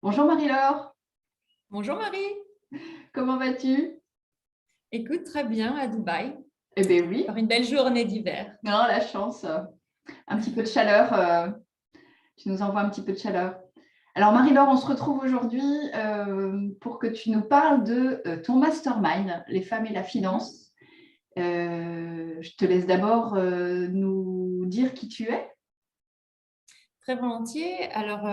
Bonjour Marie-Laure, Bonjour Marie, comment vas-tu? écoute très bien à Dubaï, Eh bien oui, par une belle journée d'hiver. non, la chance, un petit peu de chaleur, tu nous envoies un petit peu de chaleur. Alors Marie-Laure, on se retrouve aujourd'hui pour que tu nous parles de ton mastermind, les femmes et la Mhm. finance. Je te laisse d'abord nous dire qui tu es. Très volontiers. Alors,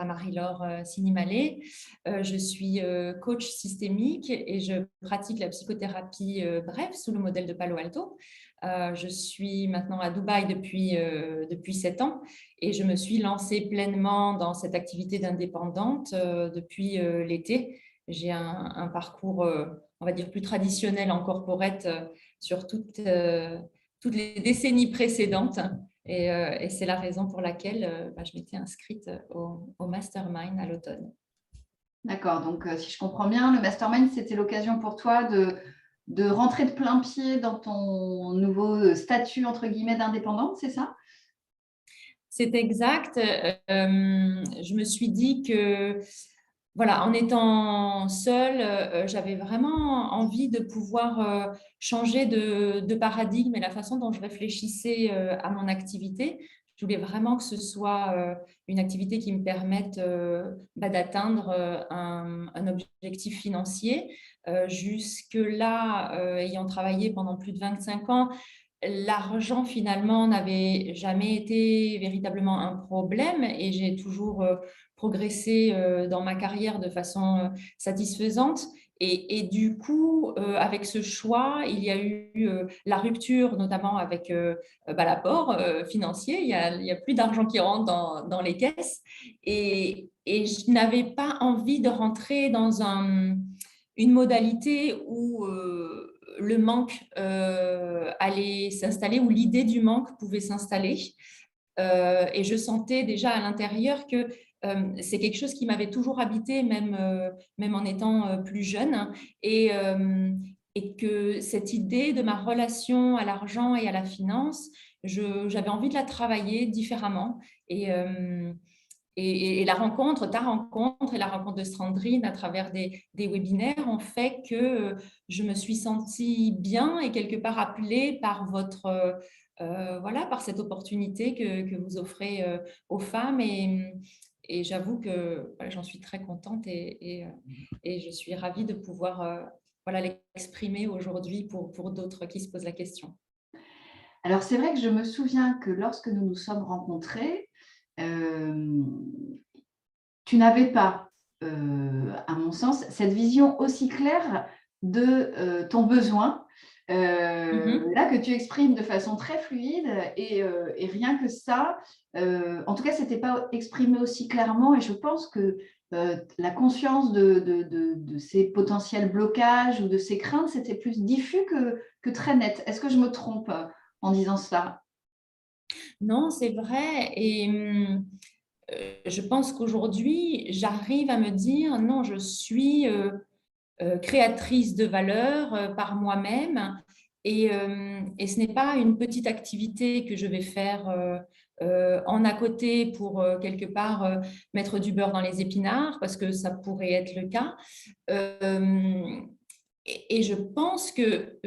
Marie-Laure Sinimalé, je suis coach systémique et je pratique la psychothérapie brève sous le modèle de Palo Alto. Je suis maintenant à Dubaï depuis 7 ans et je me suis lancée pleinement dans cette activité d'indépendante depuis l'été. J'ai un parcours, on va dire, plus traditionnel en corporate sur toutes les décennies précédentes. Et c'est la raison pour laquelle je m'étais inscrite au mastermind à l'automne. D'accord, donc si je comprends bien, le mastermind, c'était l'occasion pour toi de rentrer de plein pied dans ton nouveau statut, entre guillemets, d'indépendante, c'est ça? C'est exact. Je me suis dit que, voilà, en étant seule, j'avais vraiment envie de pouvoir changer de paradigme et la façon dont je réfléchissais à mon activité. Je voulais vraiment que ce soit une activité qui me permette d'atteindre un objectif financier. Jusque-là, ayant travaillé pendant plus de 25 ans, l'argent, finalement, n'avait jamais été véritablement un problème et j'ai toujours progressé dans ma carrière de façon satisfaisante. Et du coup, avec ce choix, il y a eu la rupture, notamment avec l'apport financier. Il y a plus d'argent qui rentre dans les caisses. Et je n'avais pas envie de rentrer dans une modalité où le manque allait s'installer, où l'idée du manque pouvait s'installer. Et je sentais déjà à l'intérieur que c'est quelque chose qui m'avait toujours habité, même en étant plus jeune. Et, euh, et que cette idée de ma relation à l'argent et à la finance, j'avais envie de la travailler différemment. Et, euh, et la rencontre, ta rencontre et la rencontre de Strandrine à travers des webinaires ont fait que je me suis sentie bien et quelque part appelée par voilà, par cette opportunité que vous offrez aux femmes. Et j'avoue que voilà, j'en suis très contente et je suis ravie de pouvoir voilà, l'exprimer aujourd'hui pour d'autres qui se posent la question. Alors, c'est vrai que je me souviens que lorsque nous nous sommes rencontrés, euh, tu n'avais pas, à mon sens, cette vision aussi claire de ton besoin, Mhm. là que tu exprimes de façon très fluide et rien que ça, en tout cas, ce n'était pas exprimé aussi clairement et je pense que la conscience de ces potentiels blocages ou de ces craintes, c'était plus diffus que très net. Est-ce que je me trompe en disant cela? Non, c'est vrai. Je pense qu'aujourd'hui, j'arrive à me dire, non, je suis créatrice de valeur par moi-même et ce n'est pas une petite activité que je vais faire en à côté pour quelque part mettre du beurre dans les épinards, parce que ça pourrait être le cas. Euh, et je pense que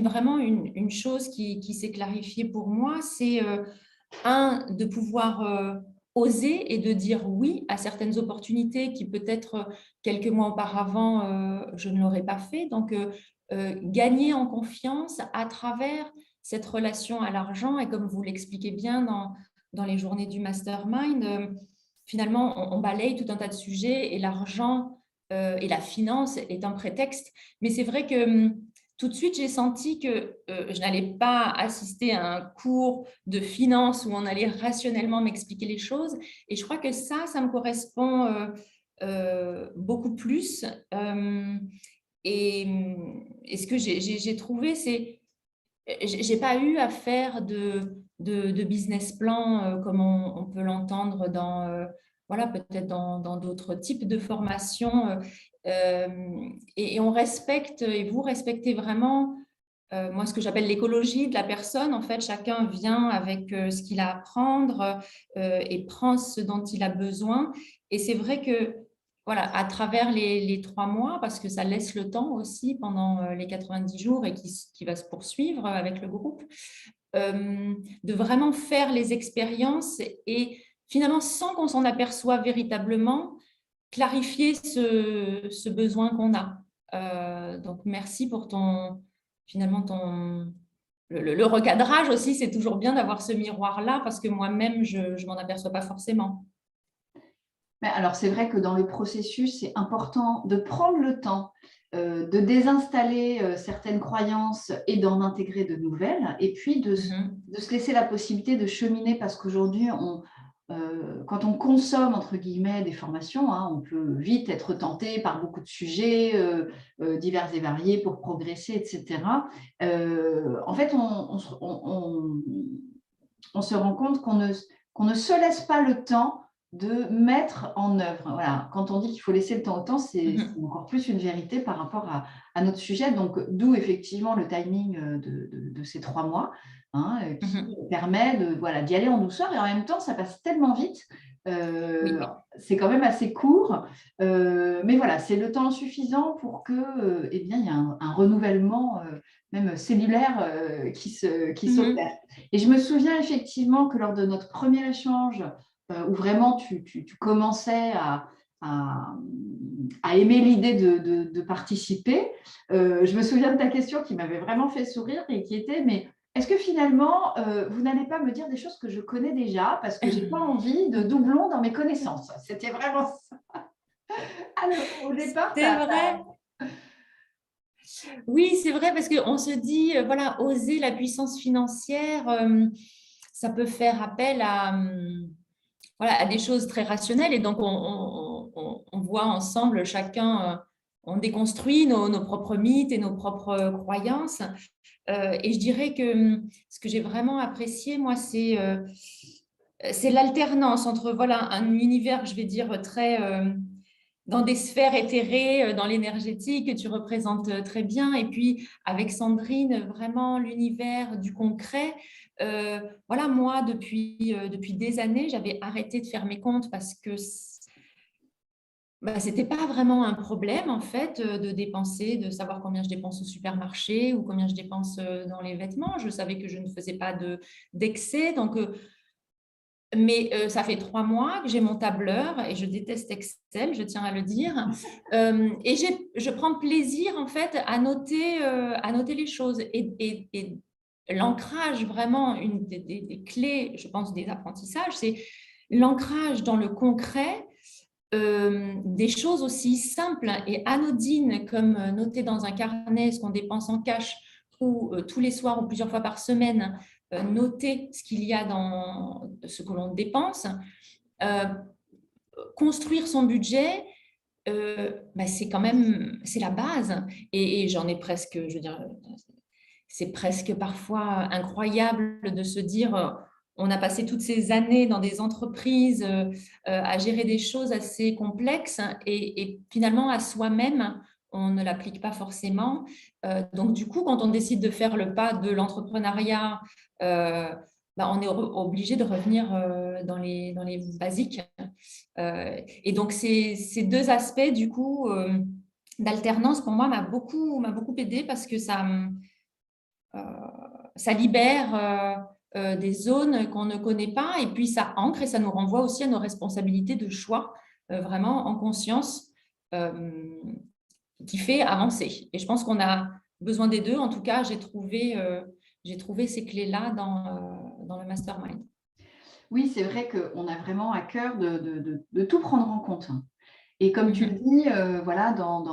vraiment une chose qui s'est clarifiée pour moi, c'est de pouvoir oser et de dire oui à certaines opportunités qui peut-être quelques mois auparavant, je ne l'aurais pas fait. Donc, gagner en confiance à travers cette relation à l'argent. Et comme vous l'expliquez bien dans les journées du mastermind, finalement, on balaye tout un tas de sujets et l'argent et la finance est un prétexte. Mais c'est vrai que tout de suite, j'ai senti que je n'allais pas assister à un cours de finance où on allait rationnellement m'expliquer les choses. Et je crois que ça me correspond beaucoup plus. Euh, et, et ce que j'ai trouvé, c'est j'ai pas eu à faire de business plan comme on peut l'entendre dans voilà, peut-être dans d'autres types de formations. Et on respecte, et vous respectez vraiment moi, ce que j'appelle l'écologie de la personne. En fait, chacun vient avec ce qu'il a à apprendre et prend ce dont il a besoin. Et c'est vrai que voilà, à travers les 3 mois, parce que ça laisse le temps aussi pendant les 90 jours et qui va se poursuivre avec le groupe, de vraiment faire les expériences et finalement, sans qu'on s'en aperçoive véritablement, clarifier ce besoin qu'on a. Donc, merci pour finalement, le recadrage aussi. C'est toujours bien d'avoir ce miroir-là parce que moi-même, je ne m'en aperçois pas forcément. Mais alors, c'est vrai que dans le processus, c'est important de prendre le temps de désinstaller certaines croyances et d'en intégrer de nouvelles, et puis Mhm. de se laisser la possibilité de cheminer, parce qu'aujourd'hui, quand on consomme, entre guillemets, des formations, hein, on peut vite être tenté par beaucoup de sujets divers et variés pour progresser, etc. En fait, on se rend compte qu'on ne se laisse pas le temps de mettre en œuvre. Voilà. Quand on dit qu'il faut laisser le temps au temps, c'est Mhm. encore plus une vérité par rapport à notre sujet. Donc, d'où effectivement le timing de ces 3 mois, hein, qui Mhm. permet voilà, d'y aller en douceur, et en même temps, ça passe tellement vite. Oui. C'est quand même assez court, mais voilà, c'est le temps suffisant pour que, eh bien, il y a un renouvellement même cellulaire qui s'opère. Mhm. Et je me souviens effectivement que lors de notre premier échange, où vraiment tu commençais à, à aimer l'idée de participer, je me souviens de ta question qui m'avait vraiment fait sourire et qui était, mais est-ce que finalement, vous n'allez pas me dire des choses que je connais déjà, parce que je n'ai pas envie de doublons dans mes connaissances? C'était vraiment ça. Alors, au départ, C'est vrai. Oui, c'est vrai, parce qu'on se dit, voilà, oser la puissance financière, ça peut faire appel voilà, à des choses très rationnelles. Et donc, on voit ensemble, chacun, on déconstruit nos propres mythes et nos propres croyances. Et je dirais que ce que j'ai vraiment apprécié, moi, c'est l'alternance entre, voilà, un univers, je vais dire, très dans des sphères éthérées, dans l'énergétique, que tu représentes très bien. Et puis, avec Sandrine, vraiment l'univers du concret. Voilà, moi, depuis des années, j'avais arrêté de faire mes comptes parce que bah, ce n'était pas vraiment un problème, en fait, de dépenser, de savoir combien je dépense au supermarché ou combien je dépense dans les vêtements. Je savais que je ne faisais pas d'excès. Donc, mais ça fait 3 mois que j'ai mon tableur et je déteste Excel, je tiens à le dire. Et je prends plaisir en fait à noter les choses. Et l'ancrage, vraiment, une des clés, je pense, des apprentissages, c'est l'ancrage dans le concret des choses aussi simples et anodines comme noter dans un carnet ce qu'on dépense en cash ou tous les soirs ou plusieurs fois par semaine, noter ce qu'il y a dans ce que l'on dépense, euh, construire son budget, bah, c'est quand même, c'est la base. Et j'en ai presque, je veux dire, c'est presque parfois incroyable de se dire, on a passé toutes ces années dans des entreprises à gérer des choses assez complexes et finalement à soi-même, on ne l'applique pas forcément. Donc du coup, quand on décide de faire le pas de l'entrepreneuriat, bah, on est obligé de revenir dans les basiques. Et donc ces deux aspects du coup d'alternance pour moi m'a beaucoup aidé parce que euh, ça libère des zones qu'on ne connaît pas et puis ça ancre et ça nous renvoie aussi à nos responsabilités de choix, vraiment en conscience, euh, qui fait avancer. Et je pense qu'on a besoin des deux. En tout cas, j'ai trouvé ces clés-là dans le mastermind. oui, c'est vrai qu'on a vraiment à cœur de tout prendre en compte. Et comme tu le Mhm. dis, voilà, dans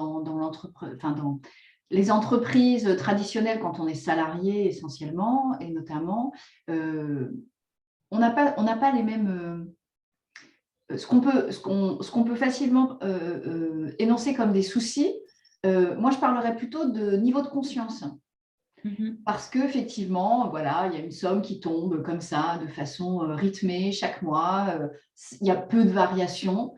les entreprises traditionnelles, quand on est salarié essentiellement, et notamment, on n'a pas les mêmes. Ce qu'on peut facilement énoncer comme des soucis, moi je parlerais plutôt de niveau de conscience. Mhm. Parce qu'effectivement, voilà, il y a une somme qui tombe comme ça, de façon rythmée chaque mois. Il y a peu de variations.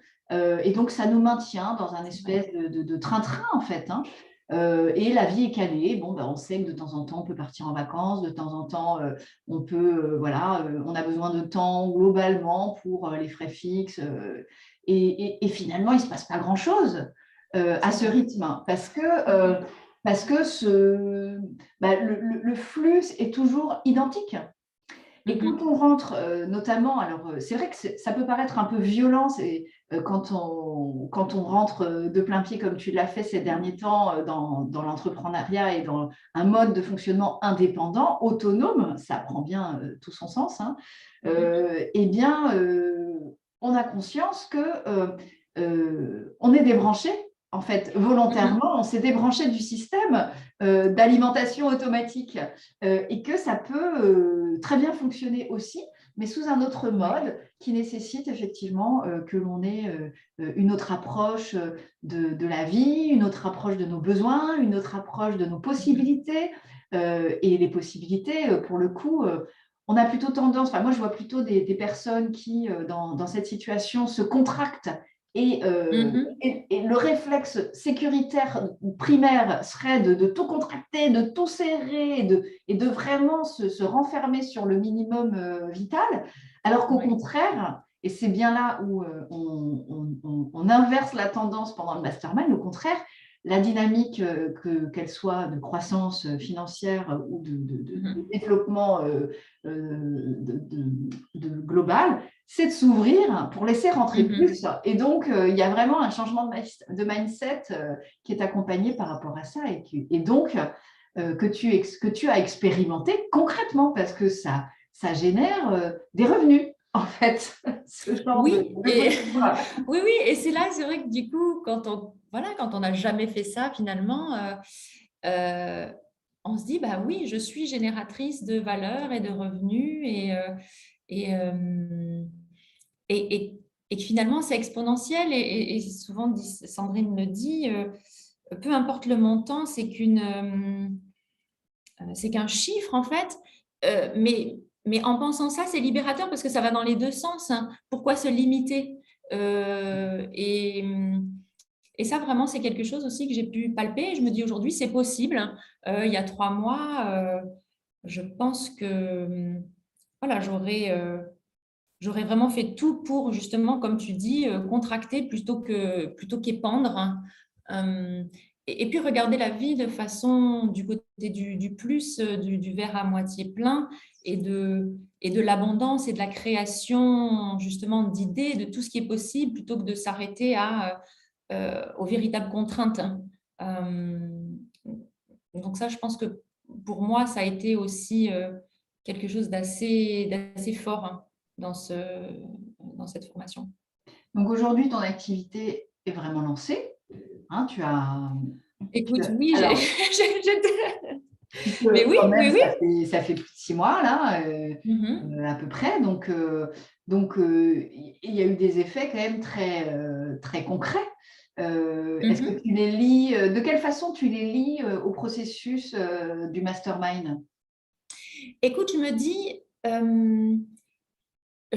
Et donc, ça nous maintient dans un C'est vrai. espèce de train-train, en fait, hein. Et la vie est calée. Bon, ben, on sait que de temps en temps, on peut partir en vacances. De temps en temps, voilà, on a besoin de temps globalement pour les frais fixes. et finalement, il ne se passe pas grand-chose à ce rythme, parce que le flux est toujours identique. Et quand on rentre, notamment, alors c'est vrai que ça peut paraître un peu violent, quand on rentre de plein pied, comme tu l'as fait ces derniers temps, dans l'entrepreneuriat et dans un mode de fonctionnement indépendant, autonome, ça prend bien tout son sens, hein, eh bien, on a conscience qu'on est débranché. En fait, volontairement, on s'est débranché du système d'alimentation automatique et que ça peut très bien fonctionner aussi, mais sous un autre mode qui nécessite effectivement que l'on ait une autre approche de la vie, une autre approche de nos besoins, une autre approche de nos possibilités. Et les possibilités, pour le coup, on a plutôt tendance, enfin moi je vois plutôt des personnes qui, dans cette situation, se contractent et, le réflexe sécuritaire primaire serait de tout contracter, de tout serrer et de vraiment se renfermer sur le minimum vital, alors qu'au contraire, et c'est bien là où on inverse la tendance pendant le mastermind, au contraire, la dynamique, qu'elle soit de croissance financière ou de développement global, c'est de s'ouvrir pour laisser rentrer plus. Et donc, il y a vraiment un changement de mindset qui est accompagné par rapport à ça et donc que tu as expérimenté concrètement parce que ça génère des revenus, en fait. Ce genre oui, oui, et c'est là, c'est vrai que du coup, quand on n'a jamais fait ça, finalement, on se dit, bah oui, je suis génératrice de valeur et de revenus et, et que finalement, c'est exponentiel. Et souvent, Sandrine le dit, peu importe le montant, c'est qu'un chiffre, en fait. Mais en pensant ça, c'est libérateur parce que ça va dans les deux sens, hein. Pourquoi se limiter? Et ça, vraiment, c'est quelque chose aussi que j'ai pu palper. Et je me dis aujourd'hui, c'est possible. Il y a 3 mois, je pense que voilà, j'aurais vraiment fait tout pour justement, comme tu dis, contracter plutôt qu'épandre, hein. Et puis regarder la vie de façon du côté du plus, du verre à moitié plein et de l'abondance et de la création justement d'idées, de tout ce qui est possible, plutôt que de s'arrêter aux véritables contraintes. Donc ça, je pense que pour moi, ça a été aussi quelque chose d'assez fort, hein, dans cette formation. Donc aujourd'hui, ton activité est vraiment lancée. Hein, Écoute, oui, alors, mais oui, quand même, oui, oui. ça fait plus de 6 mois, là, Mhm. à peu près. Donc, il y a eu des effets quand même très concrets. Est-ce que Mhm. tu les lis, de quelle façon tu les lis au processus du mastermind? Écoute, je me dis, je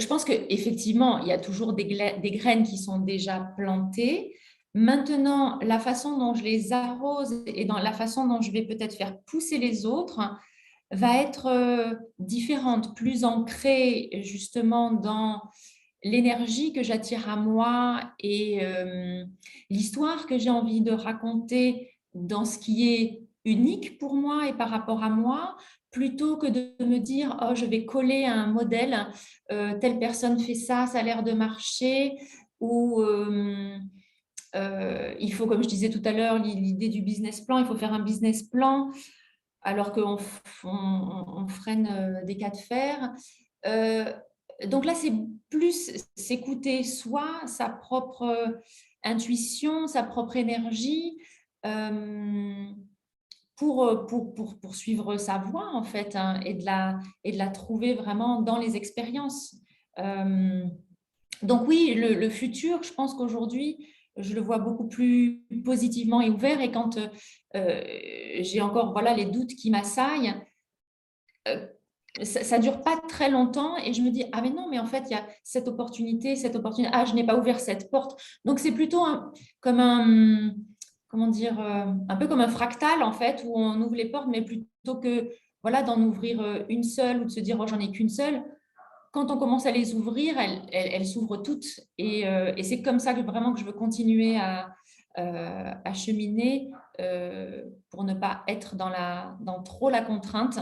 pense qu'effectivement, il y a toujours des graines qui sont déjà plantées. Maintenant, la façon dont je les arrose et dans la façon dont je vais peut-être faire pousser les autres va être différente, plus ancrée justement dans l'énergie que j'attire à moi et l'histoire que j'ai envie de raconter dans ce qui est unique pour moi et par rapport à moi, plutôt que de me dire, oh, je vais coller à un modèle, telle personne fait ça, ça a l'air de marcher, ou il faut, comme je disais tout à l'heure, l'idée du business plan, il faut faire un business plan, alors qu'on on freine des cas de fer. Donc là, c'est plus s'écouter soi, sa propre intuition, sa propre énergie, euh, pour suivre sa voie, en fait, hein, et de la trouver vraiment dans les expériences. Euh, donc oui, le futur, je pense qu'aujourd'hui, je le vois beaucoup plus positivement et ouvert. Et quand j'ai encore voilà, les doutes qui m'assaillent, ça ne dure pas très longtemps et je me dis, ah mais non, mais en fait, il y a cette opportunité, ah, je n'ai pas ouvert cette porte. Donc, c'est plutôt comme comment dire, un peu comme un fractal, en fait, où on ouvre les portes, mais plutôt que voilà, d'en ouvrir une seule ou de se dire, oh, j'en ai qu'une seule. quand on commence à les ouvrir, elles s'ouvrent toutes. Et c'est comme ça que vraiment que je veux continuer à cheminer pour ne pas être dans trop la contrainte.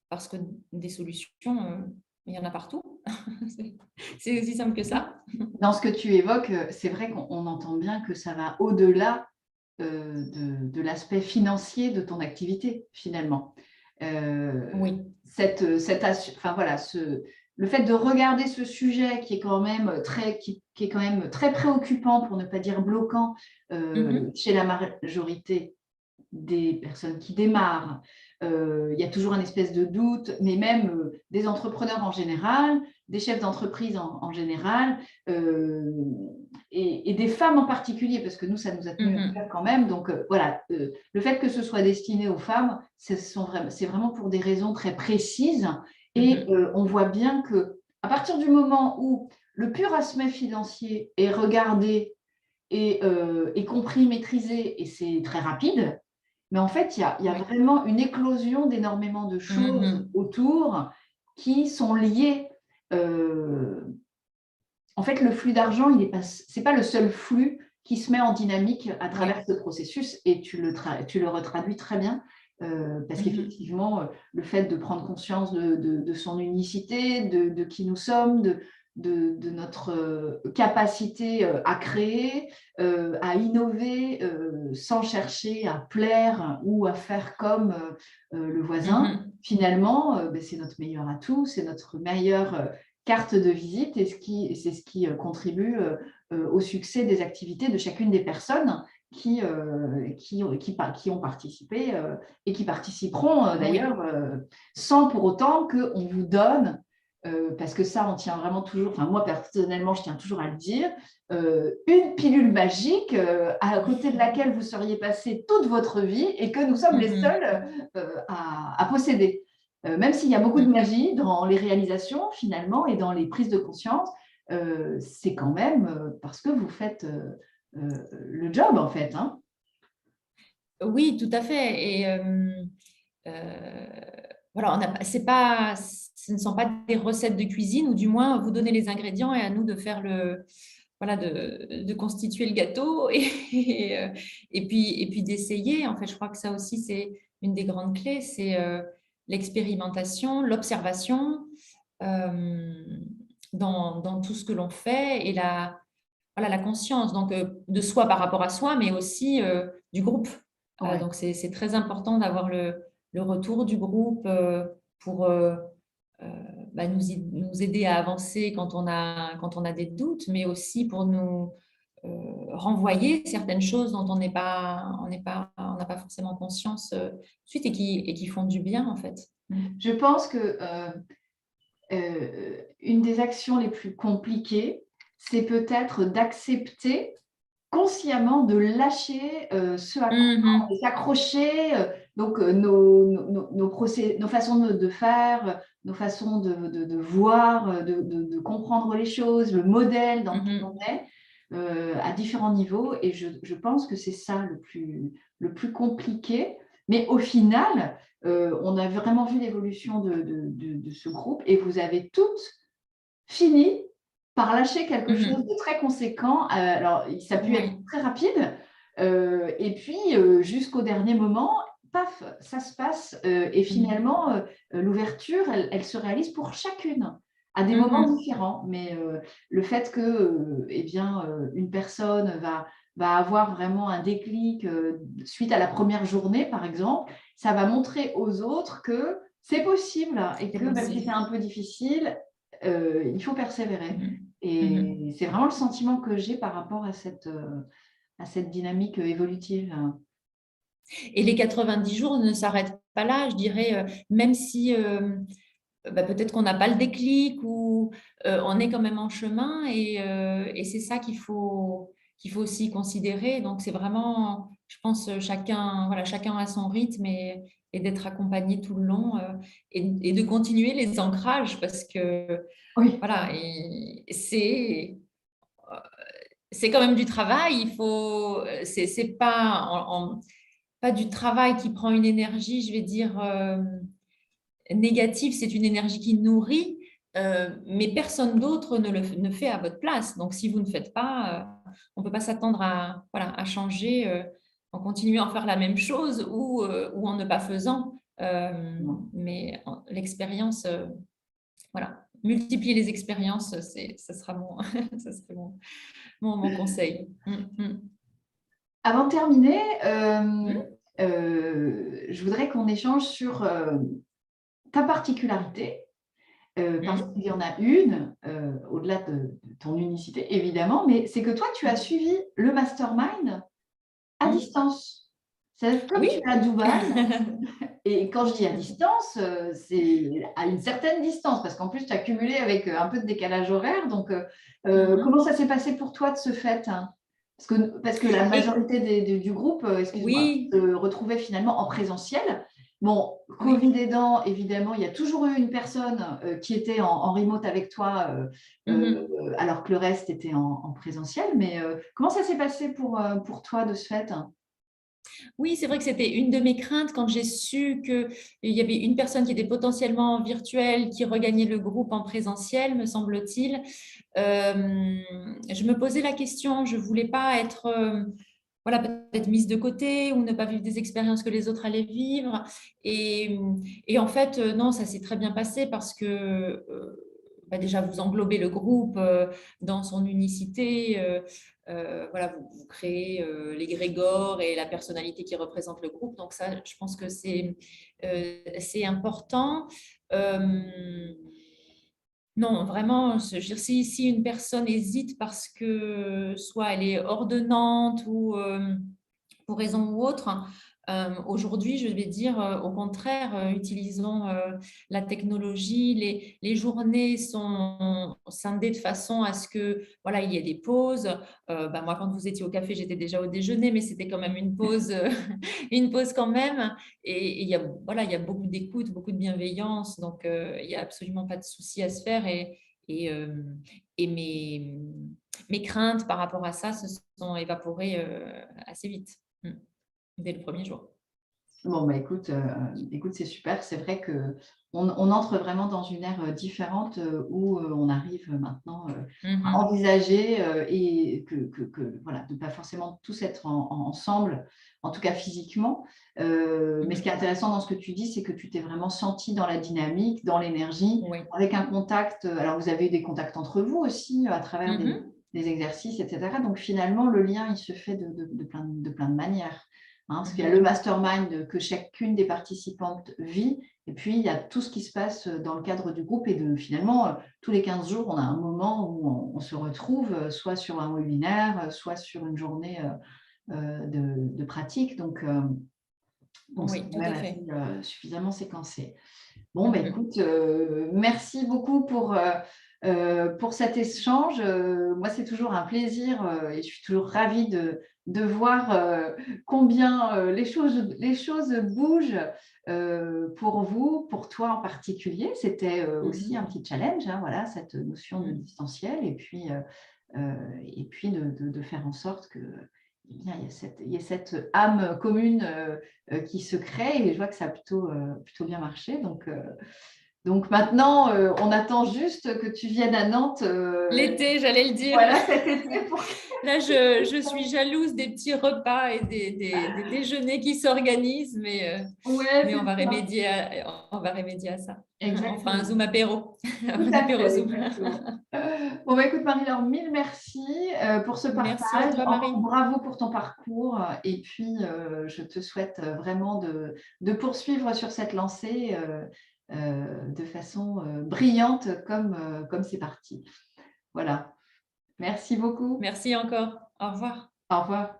Parce que des solutions, il y en a partout. C'est aussi simple que ça. Dans ce que tu évoques, c'est vrai qu'on entend bien que ça va au-delà de l'aspect financier de ton activité, finalement. Oui. Enfin, voilà, le fait de regarder ce sujet qui est quand même qui est quand même très préoccupant, pour ne pas dire bloquant, chez la majorité des personnes qui démarrent. Il y a toujours un espèce de doute, mais même des entrepreneurs en général, des chefs d'entreprise en général, et des femmes en particulier, parce que nous, ça nous a tenu à cœur quand même. Donc voilà, le fait que ce soit destiné aux femmes, c'est vraiment pour des raisons très précises. Et on voit bien que à partir du moment où le pur aspect financier est regardé et compris, maîtrisé, et c'est très rapide, mais en fait, il y a vraiment une éclosion d'énormément de choses autour qui sont liées. En fait, le flux d'argent, ce n'est pas le seul flux qui se met en dynamique à travers ce processus, et tu le retraduis très bien, parce qu'effectivement, le fait de prendre conscience de son unicité, de qui nous sommes, de notre capacité à créer, à innover, sans chercher à plaire ou à faire comme le voisin. Finalement, c'est notre meilleur atout, c'est notre meilleure carte de visite, et c'est ce qui contribue au succès des activités de chacune des personnes qui ont participé et qui participeront d'ailleurs, sans pour autant qu'on vous donne, parce que ça, on tient vraiment toujours, enfin moi personnellement, je tiens toujours à le dire, une pilule magique à côté de laquelle vous seriez passé toute votre vie et que nous sommes les seuls à posséder. Même s'il y a beaucoup de magie dans les réalisations finalement et dans les prises de conscience, c'est quand même parce que vous faites le job en fait. Hein. Oui, tout à fait. Et voilà, ce ne sont pas des recettes de cuisine, ou du moins vous donnez les ingrédients et à nous de faire de constituer le gâteau et puis d'essayer. En fait, je crois que ça aussi, c'est une des grandes clés, c'est l'expérimentation, l'observation dans tout ce que l'on fait, et la conscience donc, de soi par rapport à soi, mais aussi du groupe. Donc, c'est très important d'avoir le retour du groupe pour nous aider à avancer quand on a des doutes, mais aussi pour nous renvoyer certaines choses dont on n'a pas forcément conscience suite, et qui font du bien, en fait. Je pense que une des actions les plus compliquées, c'est peut-être d'accepter consciemment de lâcher ce à quoi on est accroché, donc nos façons de faire, nos façons de voir, de comprendre les choses, le modèle dans lequel on est, à différents niveaux. Et je pense que c'est ça le plus compliqué. Mais au final, on a vraiment vu l'évolution de ce groupe, et vous avez toutes fini par lâcher quelque chose de très conséquent. Alors, ça a pu être très rapide, et puis jusqu'au dernier moment, paf, ça se passe, et finalement, l'ouverture, elle se réalise pour chacune, à des moments différents. Mais le fait que eh bien, une personne va avoir vraiment un déclic suite à la première journée, par exemple, ça va montrer aux autres que c'est possible, et que même si c'est un peu difficile, il faut persévérer. Et c'est vraiment le sentiment que j'ai par rapport à cette dynamique évolutive. Et les 90 jours ne s'arrêtent pas là, je dirais, même si peut-être qu'on n'a pas le déclic, ou on est quand même en chemin, et c'est ça qu'il faut aussi considérer. Donc, c'est vraiment, je pense, chacun a son rythme, et d'être accompagné tout le long, et de continuer les ancrages, parce que voilà, c'est quand même du travail. C'est pas du travail qui prend une énergie, je vais dire, négative, c'est une énergie qui nourrit, mais personne d'autre ne fait à votre place. Donc, si vous ne faites pas, on ne peut pas s'attendre à, voilà, à changer en continuant à faire la même chose ou en ne pas faisant. Mais l'expérience, voilà, multiplier les expériences, ce sera ce serait mon conseil. Avant de terminer, Mm. je voudrais qu'on échange sur ta particularité, parce qu'il y en a une, au-delà de ton unicité, évidemment, mais c'est que toi, tu as suivi le mastermind à distance. C'est-à-dire que comme tu Oui. es à Dubaï, et quand je dis à distance, c'est à une certaine distance, parce qu'en plus, tu as cumulé avec un peu de décalage horaire. Donc, comment ça s'est passé pour toi de ce fait, hein? Parce que la majorité du groupe, excuse-moi, Oui. se retrouvait finalement en présentiel. Bon, Oui. Covid aidant, évidemment, il y a toujours eu une personne qui était en remote avec toi, alors que le reste était en présentiel. Mais comment ça s'est passé pour toi de ce fait? Oui, c'est vrai que c'était une de mes craintes quand j'ai su qu'il y avait une personne qui était potentiellement virtuelle, qui regagnait le groupe en présentiel, me semble-t-il. Je me posais la question, je ne voulais pas être voilà, peut-être mise de côté ou ne pas vivre des expériences que les autres allaient vivre. Et en fait, non, ça s'est très bien passé parce que déjà, vous englobez le groupe dans son unicité. Voilà, vous créez l'égrégore et la personnalité qui représente le groupe. Donc ça, je pense que c'est important. Non, vraiment, je veux dire, si une personne hésite parce que soit elle est hors de Nantes ou pour raison ou autre, aujourd'hui, je vais dire au contraire, utilisons la technologie. Les journées sont scindées de façon à ce que voilà, il y ait des pauses. Moi, quand vous étiez au café, j'étais déjà au déjeuner, mais c'était quand même une pause, une pause quand même. Et il y a, voilà, il y a beaucoup d'écoute, beaucoup de bienveillance. Donc, il n'y a absolument pas de souci à se faire. Et, euh, et mes craintes par rapport à ça se sont évaporées assez vite, dès le premier jour. Bon, bah, écoute, c'est super. C'est vrai qu'on entre vraiment dans une ère différente où on arrive maintenant à Mhm. envisager et voilà, de ne pas forcément tous être ensemble, en tout cas physiquement. Mais ce qui est intéressant dans ce que tu dis, c'est que tu t'es vraiment senti dans la dynamique, dans l'énergie, Oui. avec un contact. Alors, vous avez eu des contacts entre vous aussi à travers Mhm. des exercices, etc. Donc, finalement, le lien, il se fait de plein de manières. Parce qu'il y a le Mhm. mastermind que chacune des participantes vit, et puis il y a tout ce qui se passe dans le cadre du groupe. Et finalement, tous les 15 jours, on a un moment où on se retrouve, soit sur un webinaire, soit sur une journée de pratique. Donc, c'est Oui, quand tout même à fait. assez, suffisamment séquencé. Bon, bah, Mhm. écoute, merci beaucoup pour cet échange. Moi, c'est toujours un plaisir et je suis toujours ravie de voir combien les choses bougent pour vous, pour toi en particulier. C'était aussi un Mhm. petit challenge, hein, voilà, cette notion de Mhm. distanciel et puis de faire en sorte que eh bien, il y ait cette âme commune qui se crée et je vois que ça a plutôt bien marché. Donc maintenant, on attend juste que tu viennes à Nantes. L'été, j'allais le dire. Voilà, cet été pour Là, je suis jalouse des petits repas et des déjeuners qui s'organisent, Ouais, mais c'est ça. on va remédier à ça. On fera un Exactement. Zoom apéro, Tout un à apéro fait, Zoom. exactement. Bon, bah, écoute, Marie-Laure, mille merci pour ce Merci à partage. toi, Encore Marie. bravo pour ton parcours. Et puis, je te souhaite vraiment de poursuivre sur cette lancée de façon brillante comme c'est parti. Voilà. Merci beaucoup. Merci encore. Au revoir. Au revoir.